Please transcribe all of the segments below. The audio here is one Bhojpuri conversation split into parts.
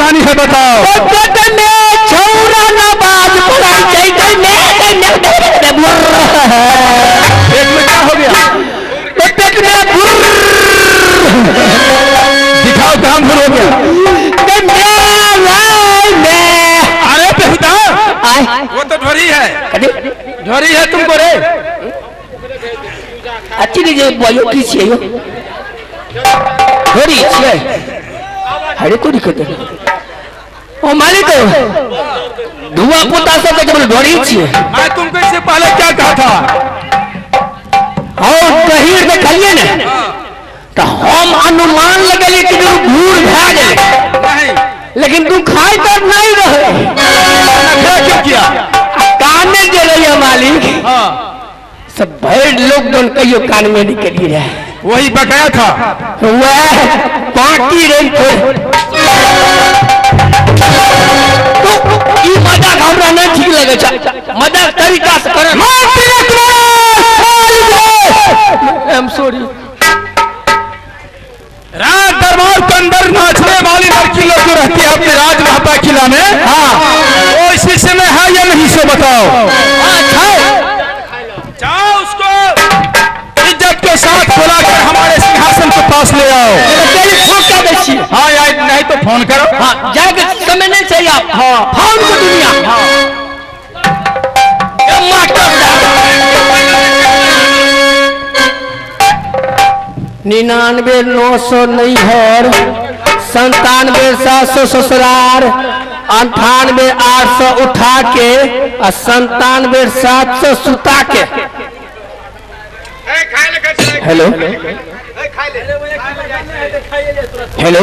कहानी है बताओ। पेट में क्या हो गया? दिखाओ कहाँ भूल हो गया? अरे बेहुदा वो तो ढोरी है, ढोरी है तुमको रे। अच्छी नहीं बोलो किसी ढोरी है हरे को दिक्कत है ओ मालिक धुआं पोता सब जब ढोरी है। मैं तुमको इससे पहले क्या कहा था? और गहीर में खाइए ना तो हम अनुमान लगेली कि तू भूल भाग नहीं, लेकिन तू खाए तब नहीं रहे। क्यों किया? कान में दे रही है मालिक। सब भेड़ लोग दोनों कईयों कान में निकली रहे। वही बकाया था वह पार्टी रही तो ये मजाक हमरा नहीं ठीक लगे छा। मजाक तरीका से करे। I am sorry. राज दरबार के अंदर नाचने वाली लड़की लोग जो रहती है अपने राजमाता किला में, हाँ वो इसी समय है या नहीं सो बताओ। जाओ उसको इज्जत के साथ बुलाकर हमारे सिंहासन के पास ले आओ। हाँ यार नहीं तो फोन करो। हाँ जाके समय नहीं चाहिए आप। हाँ फोन को दुनिया 99,900 नैहर 97,700 ससुराल 98,800 उठा के और 97,700 सुता के। Hello hello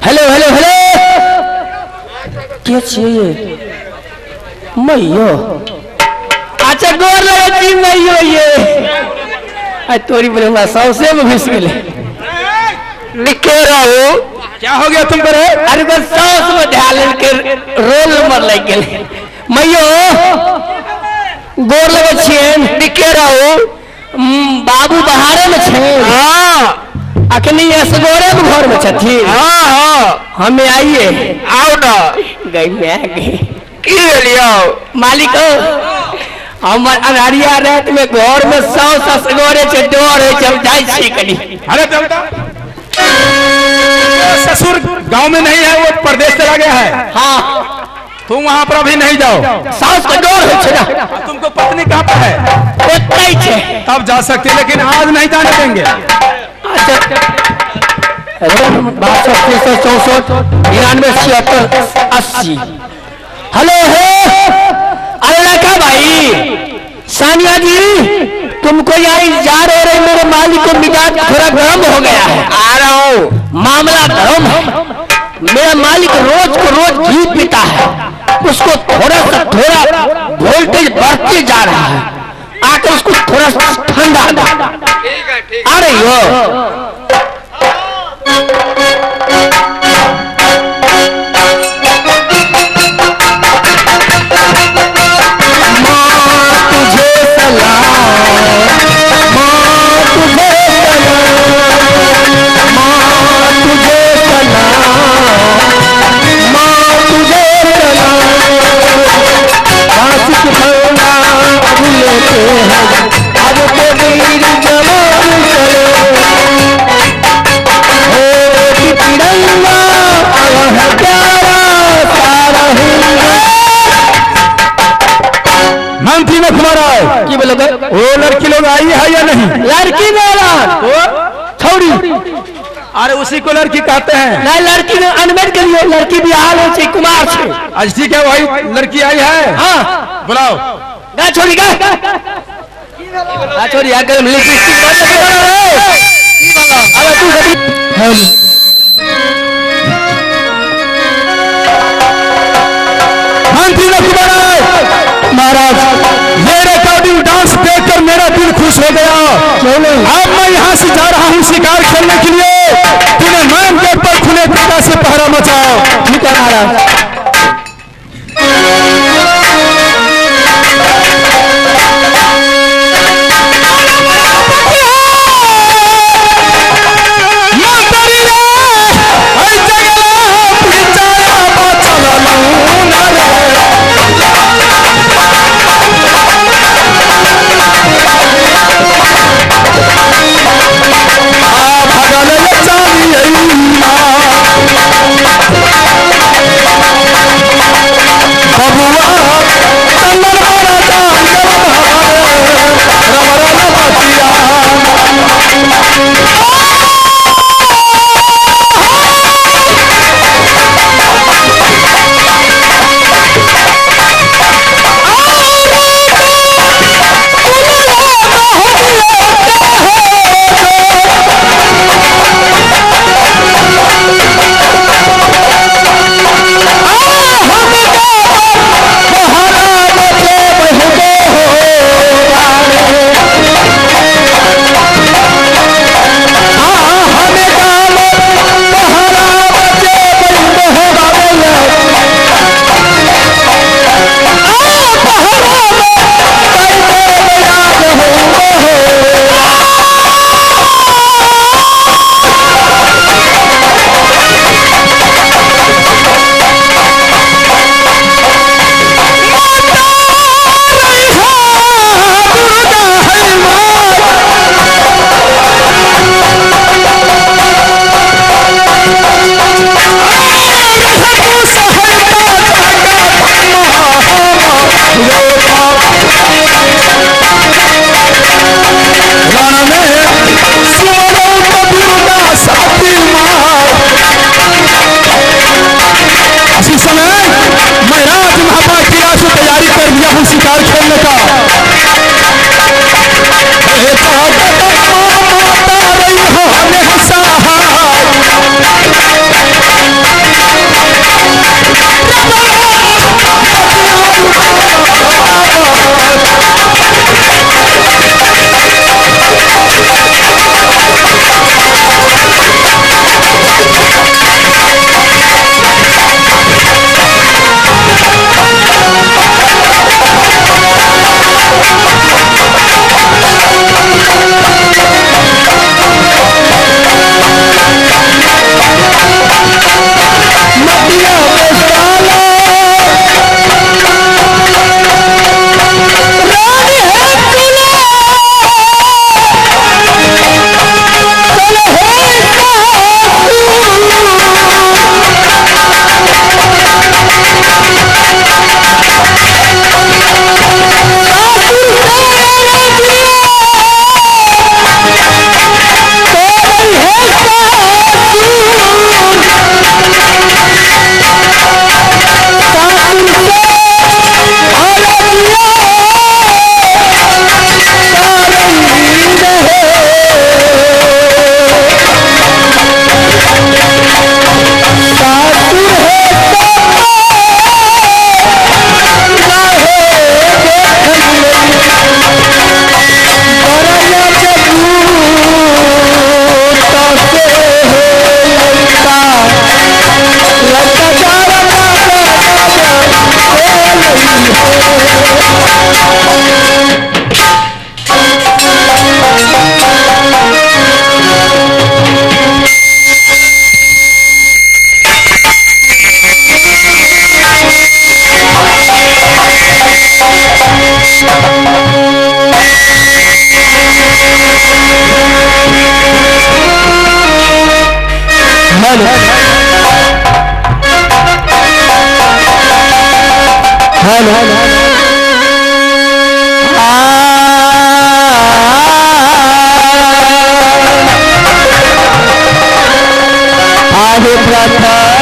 hello hello hello क्या चाहिए मैयो? अच्छा गोर लगे मैयो ये तोरी बोले सौसे में घुस गए लिखे रहो। क्या हो गया तुम पर? अरे बस सौस में ध्यान के रोल नंबर लग गए मैयो गोर लगे छे लिखे रहो। बाबू बहारे में छे। हाँ अखनी असगोरे में घर में छथी। हाँ हाँ हमें आइए आओ ना गई मैं की लियो मालिक हमर अनहरिया रात में घर में 100 ससगोरे से डोर है जब जाई छी कनी। अरे बेटा ससुर गांव में नहीं है, वो प्रदेश चला गया है। हाँ तुम वहां पर अभी नहीं जाओ। सास का डोर है ना। तुमको पत्नी कहाँ पर है? ओतई छे तब जा सकते लेकिन आज नहीं जाने देंगे। अच्छा 62,364,99,76,80। हेलो है अरे लड़का भाई सानिया जी तुमको यहाँ जा रहे मेरे मालिक को मिजाज थोड़ा गर्म हो गया है। आ रहा हूँ मामला गर्म है। मेरा मालिक रोज को रोज घी पीता है, उसको थोड़ा सा थोड़ा वोल्टेज बढ़ते जा रहा है। आकर उसको थोड़ा सा ठंडा आ रही हो। मंत्री में कुमार की बोलोगे वो लड़की लोग आई है या नहीं? लड़की मेरा छोड़ी। अरे उसी को लड़की कहते हैं। नहीं लड़की ने अनमेट के लिए लड़की भी हाल है कुमार से। आज ठीक है वही लड़की आई है। हाँ बुलाओ। ना छोड़ी का छोड़ी आकर मंत्री ने कुमार महाराज ये रिकॉर्डिंग डांस देखकर मेरा दिल खुश हो गया। अब मैं यहाँ से जा रहा हूँ शिकार खेलने के लिए। तूने मैन गेट पर खुले पिता से पहरा मचाओ। ठीक है महाराज। हेलो हेलो आगे प्रथा